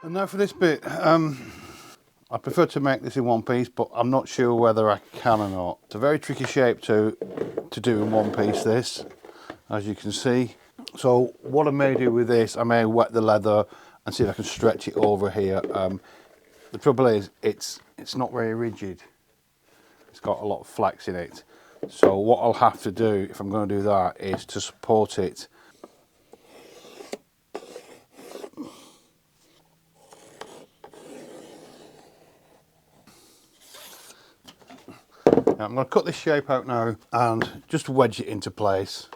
Now for this bit, I prefer to make this in one piece, but I'm not sure whether I can or not. It's a very tricky shape to do in one piece, this, as you can see. So what I may do with this, I may wet the leather and see if I can stretch it over here. The trouble is, it's not very rigid. It's got a lot of flex in it. So what I'll have to do, if I'm going to do that, is to support it. Now I'm going to cut this shape out now and just wedge it into place.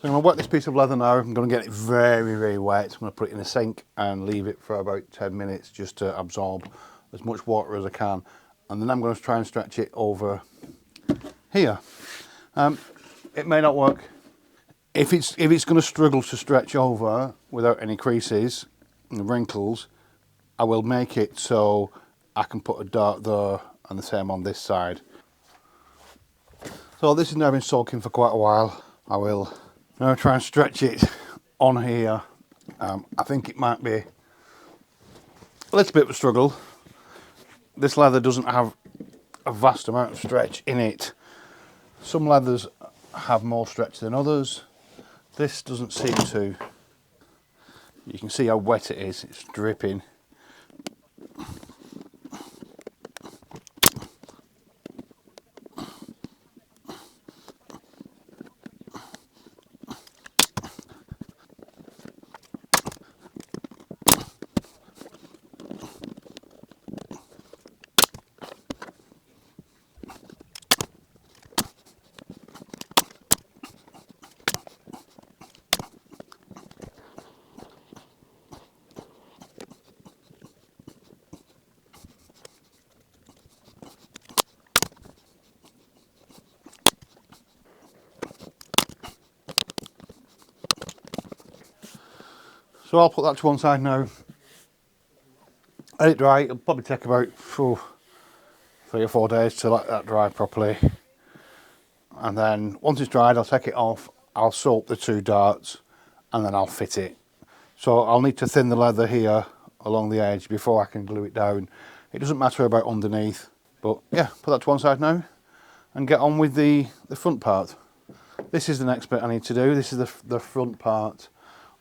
So I'm going to wet this piece of leather now. I'm going to get it very, very wet. I'm going to put it in the sink and leave it for about 10 minutes just to absorb as much water as I can. And then I'm going to try and stretch it over here. It may not work. If it's going to struggle to stretch over without any creases and wrinkles, I will make it so I can put a dart there and the same on this side. So this has now been soaking for quite a while. I will now try and stretch it on here. I think it might be a little bit of a struggle. This leather doesn't have a vast amount of stretch in it. Some leathers have more stretch than others. This doesn't seem to. You can see how wet it is, it's dripping. So I'll put that to one side now. Let it dry. It'll probably take about 3 or 4 days to let that dry properly. And then once it's dried, I'll take it off. I'll soak the 2 darts and then I'll fit it. So I'll need to thin the leather here along the edge before I can glue it down. It doesn't matter about underneath, but yeah, put that to one side now and get on with the front part. This is the next bit I need to do. This is the front part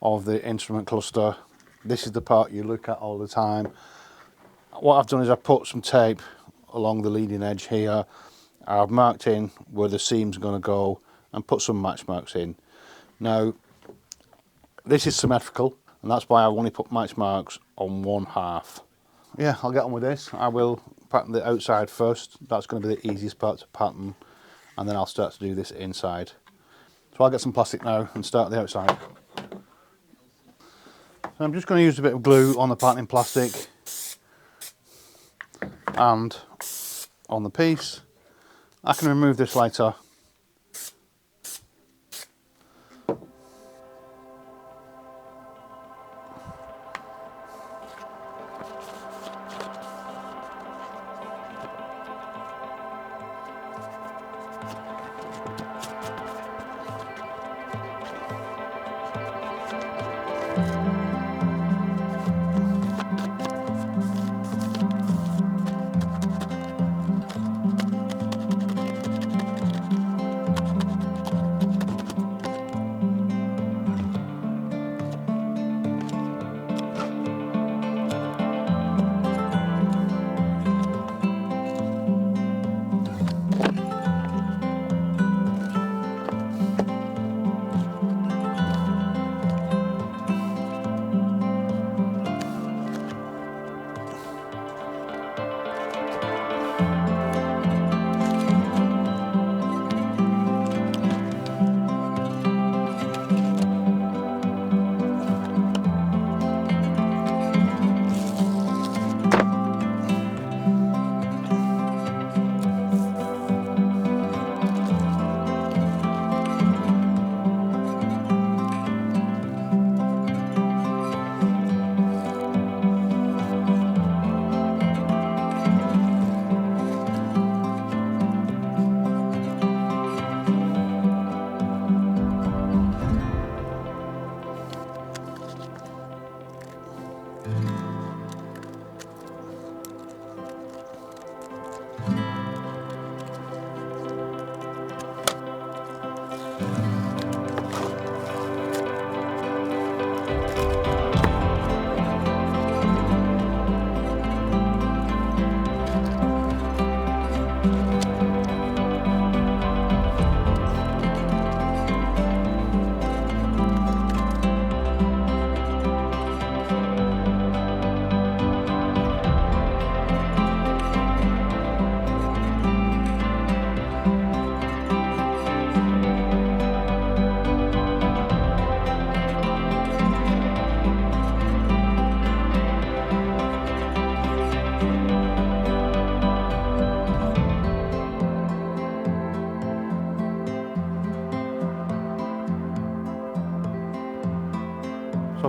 of the instrument cluster. This is the part you look at all the time. What I've done is I've put some tape along the leading edge here. I've marked in where the seam's going to go and put some match marks in. Now, this is symmetrical, and that's why I've only put match marks on 1/2. Yeah, I'll get on with this. I will pattern the outside first. That's going to be the easiest part to pattern, and then I'll start to do this inside. So I'll get some plastic now and start the outside. So I'm just going to use a bit of glue on the patterning plastic and on the piece. I can remove this later.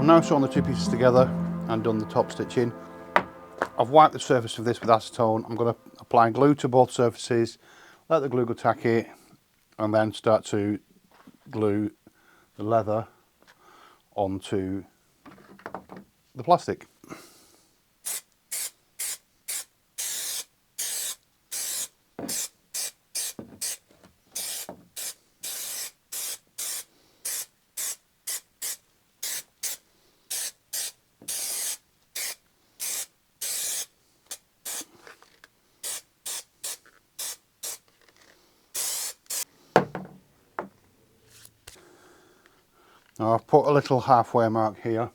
So I've now sewn the two pieces together and done the top stitching. I've wiped the surface of this with acetone. I'm going to apply glue to both surfaces, let the glue go tacky, and then start to glue the leather onto the plastic. Now I've put a little halfway mark here,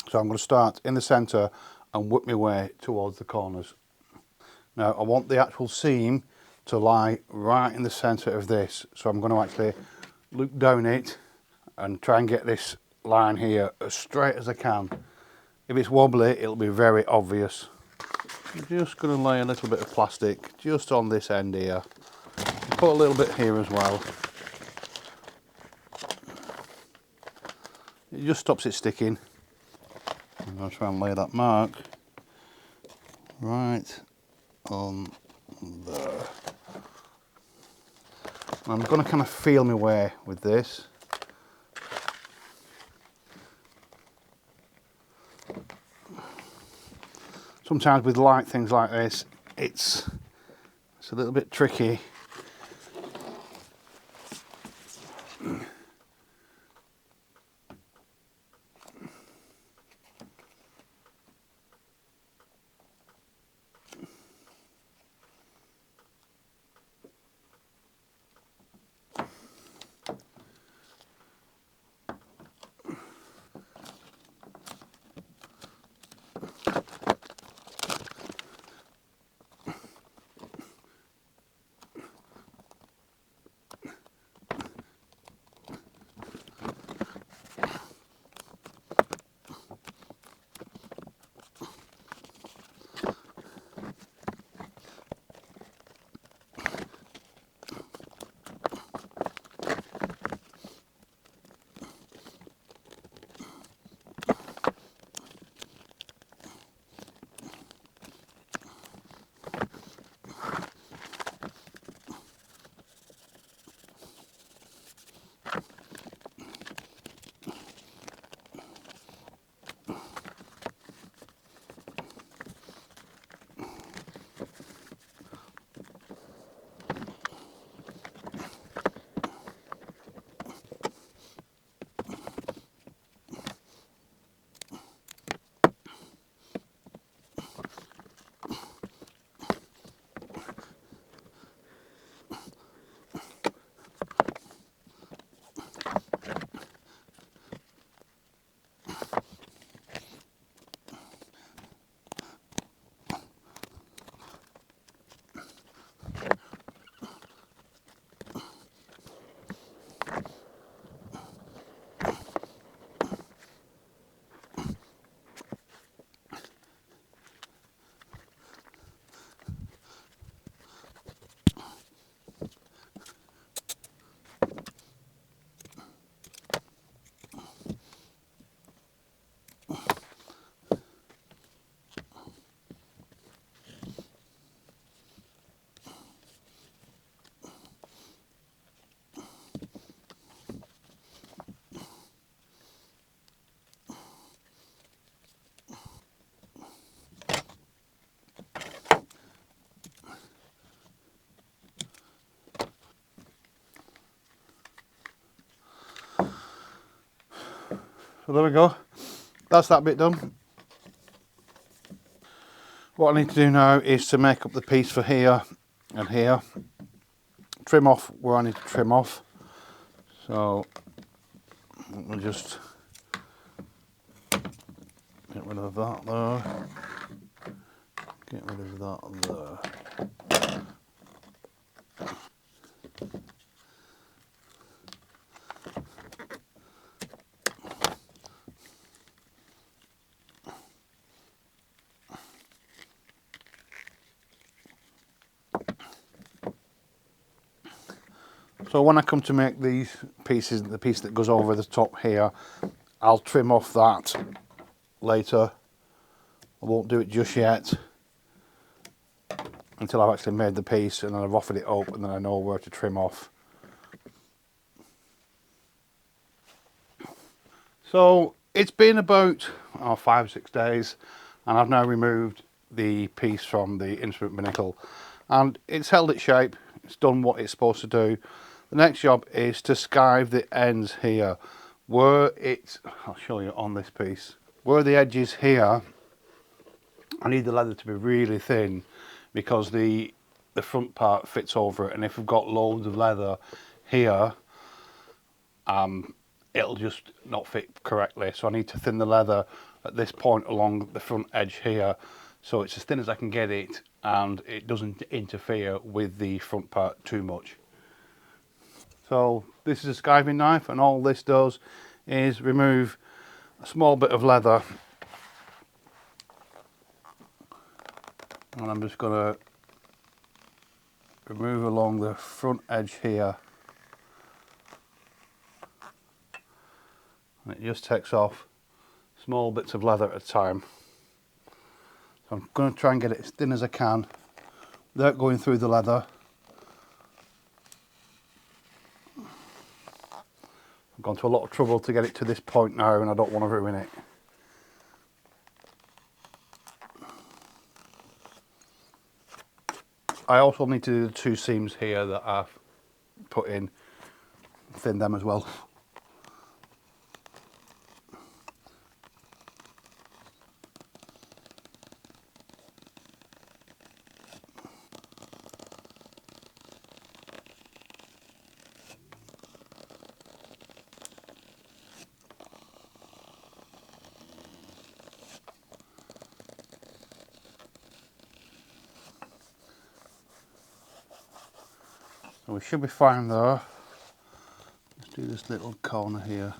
so I'm going to start in the centre and work my way towards the corners. Now I want the actual seam to lie right in the centre of this, so I'm going to actually look down it and try and get this line here as straight as I can. If it's wobbly, it'll be very obvious. I'm just going to lay a little bit of plastic just on this end here. Put a little bit here as well. It just stops it sticking. I'm going to try and lay that mark right on there. I'm going to kind of feel my way with this. Sometimes with light things like this, it's a little bit tricky. So there we go, that's that bit done. What I need to do now is to make up the piece for here and here. Trim off where I need to trim off. So we'll just get rid of that there. Get rid of that there. So when I come to make these pieces, the piece that goes over the top here, I'll trim off that later. I won't do it just yet until I've actually made the piece and then I've offered it up and then I know where to trim off. So it's been about 5 or 6 days and I've now removed the piece from the instrument binnacle and it's held its shape. It's done what it's supposed to do. The next job is to skive the ends here where it's, I'll show you on this piece, where the edge is here. I need the leather to be really thin because the front part fits over it, and if we've got loads of leather here, it'll just not fit correctly. So I need to thin the leather at this point along the front edge here, so it's as thin as I can get it and it doesn't interfere with the front part too much. So this is a skiving knife, and all this does is remove a small bit of leather, and I'm just going to remove along the front edge here, and it just takes off small bits of leather at a time. So I'm going to try and get it as thin as I can without going through the leather. I've gone to a lot of trouble to get it to this point now and I don't want to ruin it. I also need to do the 2 seams here that I've put in, thin them as well. So we should be fine there. Let's do this little corner here.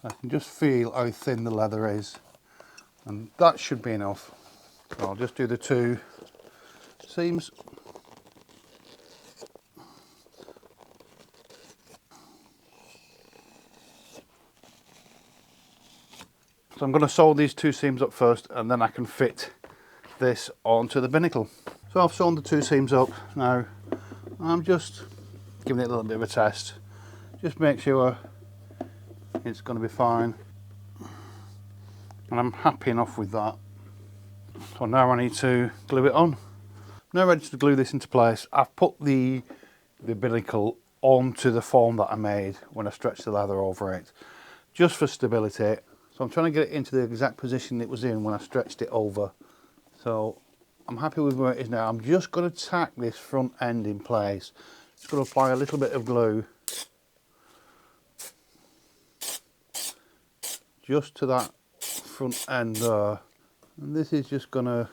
I can just feel how thin the leather is, and that should be enough. So I'll just do the 2 seams. So I'm going to sew these 2 seams up first and then I can fit this onto the binnacle. So I've sewn the 2 seams up. Now I'm just giving it a little bit of a test. Just make sure it's going to be fine. And I'm happy enough with that. So now I need to glue it on. Now ready to glue this into place. I've put the binnacle onto the form that I made when I stretched the leather over it, just for stability. So I'm trying to get it into the exact position it was in when I stretched it over. So I'm happy with where it is now. I'm just going to tack this front end in place. Just going to apply a little bit of glue just to that front end there. And this is just going to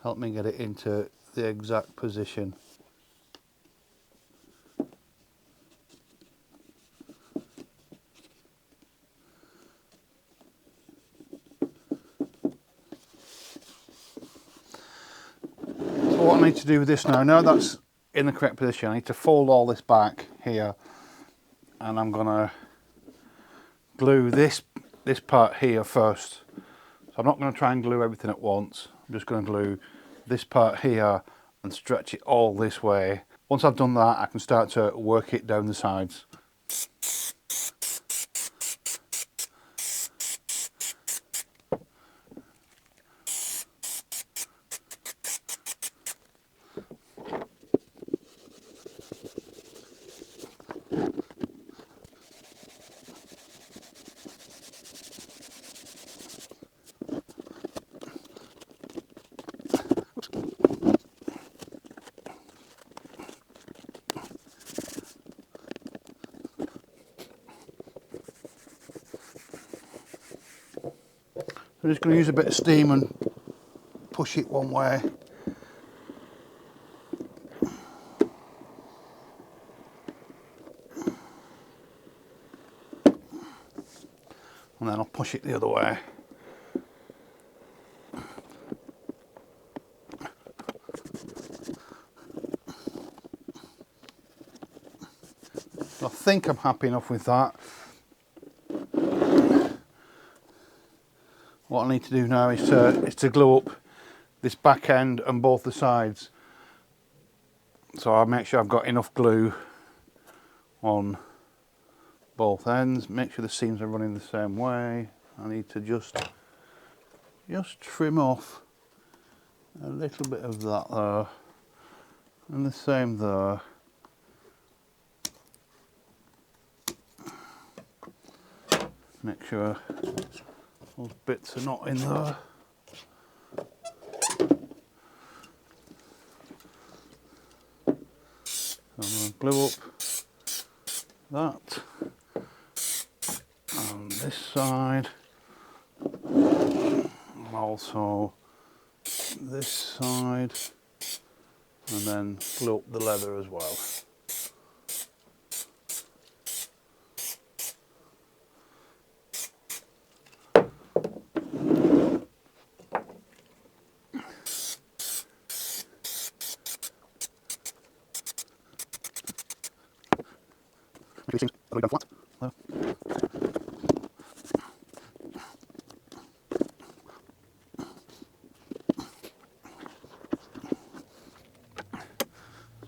help me get it into the exact position. So what I need to do with this now that's in the correct position, I need to fold all this back here, and I'm going to glue this part here first. So I'm not going to try and glue everything at once. I'm just going to glue this part here and stretch it all this way. Once I've done that, I can start to work it down the sides. I'm just going to use a bit of steam and push it one way. push it the other way. I think I'm happy enough with that. What I need to do now is to glue up this back end and both the sides. So I'll make sure I've got enough glue on both ends. Make sure the seams are running the same way. I need to just trim off a little bit of that there, and the same there. Make sure those bits are not in there. So I'm going to glue up that on this side, and also this side, and then glue up the leather as well.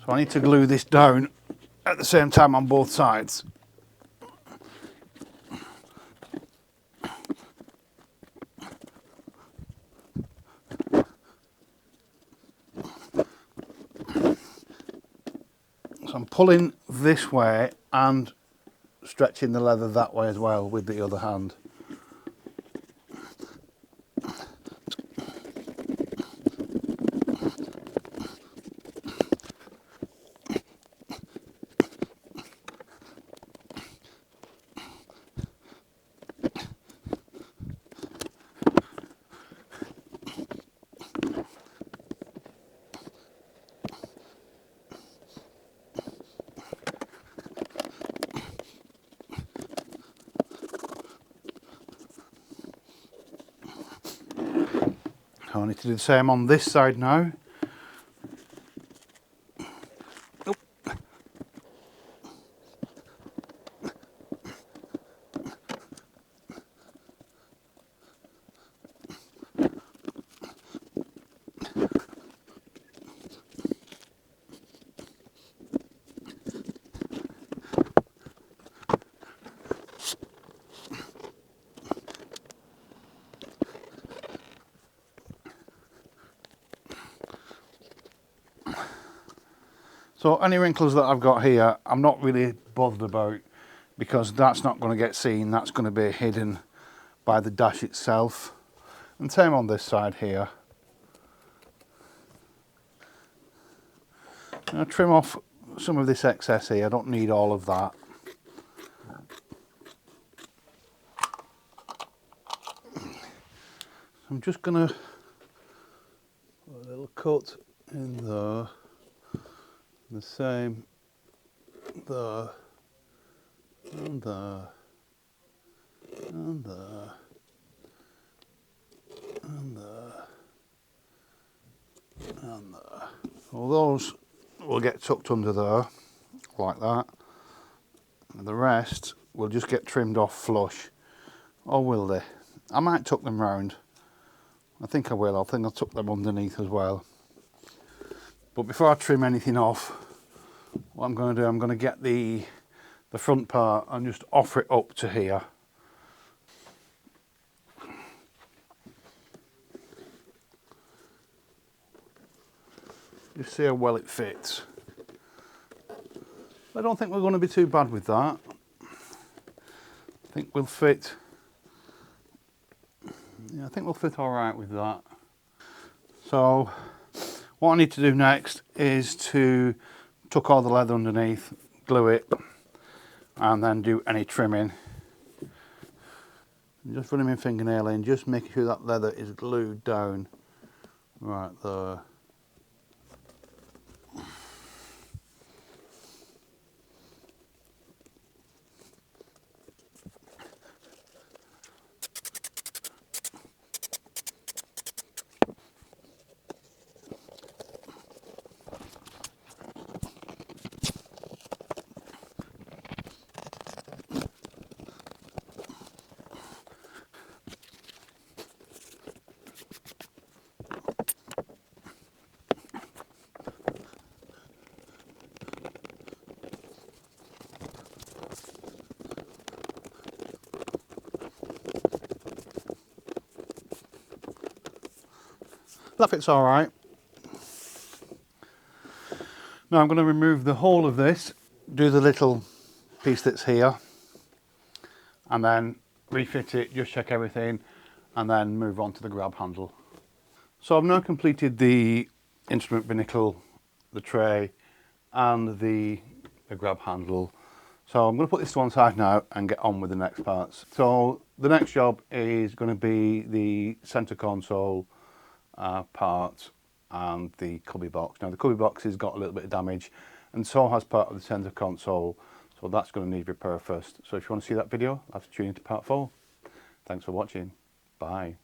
So I need to glue this down at the same time on both sides. So I'm pulling this way and stretching the leather that way as well with the other hand. So I need to do the same on this side now. Oop. So any wrinkles that I've got here, I'm not really bothered about, because that's not going to get seen. That's going to be hidden by the dash itself. And same on this side here. I'll trim off some of this excess here. I don't need all of that. I'm just going to put a little cut in there. The same there, and there, and there, and there, and there. All those will get tucked under there, like that. And the rest will just get trimmed off flush. Or will they? I might tuck them round. I think I will. I think I'll tuck them underneath as well. But before I trim anything off, what I'm going to do, I'm going to get the front part and just offer it up to here. Just see how well it fits. I don't think we're going to be too bad with that. I think we'll fit. Yeah, I think we'll fit all right with that. So what I need to do next is to tuck all the leather underneath, glue it, and then do any trimming. I'm just running my fingernail in, just making sure that leather is glued down right there. That fits all right. Now I'm going to remove the whole of this, do the little piece that's here, and then refit it, just check everything, and then move on to the grab handle. So I've now completed the instrument binnacle, the tray, and the grab handle. So I'm going to put this to one side now and get on with the next parts. So the next job is going to be the centre console part and the cubby box. Now the cubby box has got a little bit of damage, and so has part of the centre console, so that's going to need repair first. So if you want to see that video, I'll have to tune into part 4. Thanks for watching. Bye.